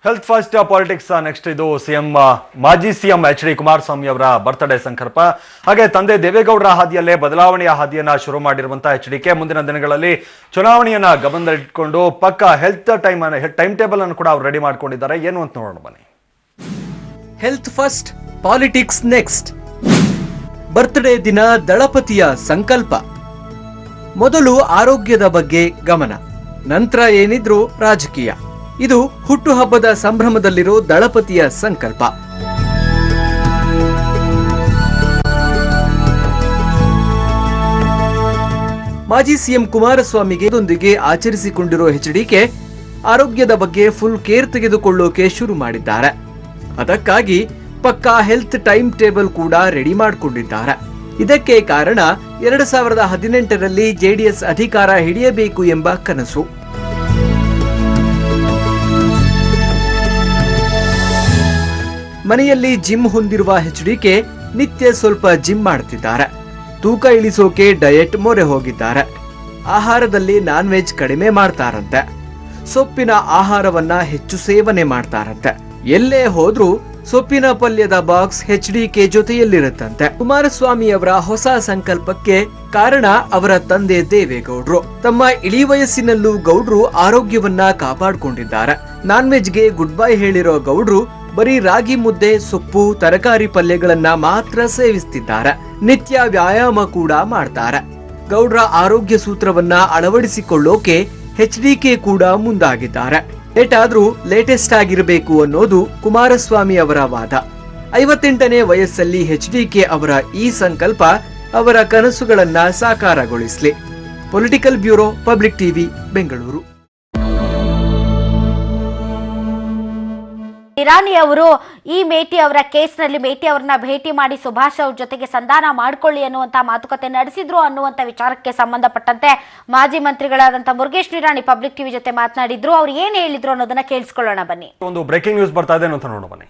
Health first politics next ಇದು ಮಾಜಿ CM H D. Kumaraswamy ಅವರ ಬರ್ತ್ಡೇ ಸಂಕಲ್ಪ. ಹಾಗೆ ತಂದೆ ದೇವೇಗೌಡರ ಹಾದಿಯಲ್ಲೇ ಬದಲಾವಣೆಯ ಹಾದಿಯನ್ನ ಶುರು ಮಾಡಿರುವಂತಹ ಎಚ್.ಡಿ.ಕೆ ಮುಂದಿನ ದಿನಗಳಲ್ಲಿ ಚುನಾವಣೆಯನ್ನ ಗಮನದಲ್ಲಿಟ್ಟುಕೊಂಡು ಪಕ್ಕ ಹೆಲ್ತ್ ಟೈಮ್ ಟೇಬಲ್ ಅನ್ನು ಕೂಡ ಅವರು ರೆಡಿ ಮಾಡ್ಕೊಂಡಿದ್ದಾರೆ. ಏನು ಅಂತ ನೋಡೋಣ ಬನ್ನಿ. Health first politics next. Birthday ದಿನ ದಳಪತಿಯ ಸಂಕಲ್ಪ. ಮೊದಲು ಆರೋಗ್ಯದ ಬಗ್ಗೆ ಗಮನ, ನಂತರ ಏನಿದ್ರು ರಾಜಕೀಯ. ಇದು ಹುಟ್ಟುಹಬ್ಬದ ಸಂಭ್ರಮದಲ್ಲಿರೋ ದಳಪತಿಯ ಸಂಕಲ್ಪ. ಮಾಜಿ ಸಿಎಂ ಕುಮಾರಸ್ವಾಮಿಗೆ ಆಚರಿಸಿಕೊಂಡಿರೋ ಎಚ್.ಡಿ.ಕೆ ಆರೋಗ್ಯದ ಬಗ್ಗೆ ಫುಲ್ ಕೇರ್ ತೆಗೆದುಕೊಳ್ಳೋಕೆ ಶುರು ಮಾಡಿದ್ದಾರೆ. ಅದಕ್ಕಾಗಿ ಪಕ್ಕಾ ಹೆಲ್ತ್ ಟೈಮ್ ಟೇಬಲ್ ಕೂಡ ರೆಡಿ ಮಾಡಿಕೊಂಡಿದ್ದಾರೆ. ಇದಕ್ಕೆ ಕಾರಣ 2018ರಲ್ಲಿ ಜೆಡಿಎಸ್ ಅಧಿಕಾರ ಹಿಡಿಯಬೇಕು ಎಂಬ ಕನಸು. ಮನೆಯಲ್ಲಿ ಜಿಮ್ ಹೊಂದಿರುವ ಎಚ್.ಡಿ.ಕೆ ನಿತ್ಯ ಸ್ವಲ್ಪ ಜಿಮ್ ಮಾಡ್ತಿದ್ದಾರೆ. ತೂಕ ಇಳಿಸೋಕೆ ಡಯಟ್ ಮೊರೆ ಹೋಗಿದ್ದಾರೆ. ಆಹಾರದಲ್ಲಿ ನಾನ್ ವೆಜ್ ಕಡಿಮೆ ಮಾಡ್ತಾರಂತೆ. ಸೊಪ್ಪಿನ ಆಹಾರವನ್ನ ಹೆಚ್ಚು ಸೇವನೆ ಮಾಡ್ತಾರಂತೆ. ಎಲ್ಲೇ ಹೋದ್ರೂ ಸೊಪ್ಪಿನ ಪಲ್ಯದ ಬಾಕ್ಸ್ ಎಚ್.ಡಿ.ಕೆ ಜೊತೆಯಲ್ಲಿರುತ್ತಂತೆ. ಕುಮಾರಸ್ವಾಮಿ ಅವರ ಹೊಸ ಸಂಕಲ್ಪಕ್ಕೆ ಕಾರಣ ಅವರ ತಂದೆ ದೇವೇಗೌಡರು. ತಮ್ಮ ಇಳಿ ವಯಸ್ಸಿನಲ್ಲೂ ಗೌಡ್ರು ಆರೋಗ್ಯವನ್ನ ಕಾಪಾಡಿಕೊಂಡಿದ್ದಾರೆ. ನಾನ್ ವೆಜ್ಗೆ ಗುಡ್ ಬೈ ಹೇಳಿರೋ ಗೌಡ್ರು ಬರೀ ರಾಗಿ ಮುದ್ದೆ, ಸೊಪ್ಪು, ತರಕಾರಿ ಪಲ್ಯಗಳನ್ನ ಮಾತ್ರ ಸೇವಿಸ್ತಿದ್ದಾರೆ. ನಿತ್ಯ ವ್ಯಾಯಾಮ ಕೂಡ ಮಾಡ್ತಾರೆ. ಗೌಡ್ರ ಆರೋಗ್ಯ ಸೂತ್ರವನ್ನ ಅಳವಡಿಸಿಕೊಳ್ಳೋಕೆ ಎಚ್.ಡಿ.ಕೆ ಕೂಡ ಮುಂದಾಗಿದ್ದಾರೆ. ಏಟಾದ್ರೂ ಲೇಟೆಸ್ಟ್ ಆಗಿರಬೇಕು ಅನ್ನೋದು ಕುಮಾರಸ್ವಾಮಿ ಅವರ ವಾದ. 58ನೇ ವಯಸ್ಸಲ್ಲಿ ಎಚ್.ಡಿ.ಕೆ ಅವರ ಈ ಸಂಕಲ್ಪ ಅವರ ಕನಸುಗಳನ್ನ ಸಾಕಾರಗೊಳಿಸಲಿ. Political bureau, public TV, Bengaluru. Irani ಅವರು ಈ ಮೇಟಿ ಅವರ ಕೇಸ್ನಲ್ಲಿ ಮೇಟಿ ಅವರನ್ನ ಭೇಟಿ ಮಾಡಿ ಸುಭಾಷ್ ಅವ್ರ ಜೊತೆಗೆ ಸಂಧಾನ ಮಾಡ್ಕೊಳ್ಳಿ ಅನ್ನುವಂತ ಮಾತುಕತೆ ನಡೆಸಿದ್ರು ಅನ್ನುವಂತ ವಿಚಾರಕ್ಕೆ ಸಂಬಂಧಪಟ್ಟಂತೆ ಮಾಜಿ ಮಂತ್ರಿಗಳಾದಂತಹ ಮುರುಗೇಶ್ ನಿರಾಣಿ ಪಬ್ಲಿಕ್ ಟಿವಿ ಜೊತೆ ಮಾತನಾಡಿದ್ರು. ಅವ್ರು ಏನ್ ಹೇಳಿದ್ರು ಅನ್ನೋದನ್ನ ಕೇಳಿಸ್ಕೊಳ್ಳೋಣ ಬನ್ನಿ. ಒಂದು ಬ್ರೇಕಿಂಗ್ ನ್ಯೂಸ್ ಬರ್ತಾ ಇದೆ ಅಂತ ನೋಡೋಣ ಬನ್ನಿ.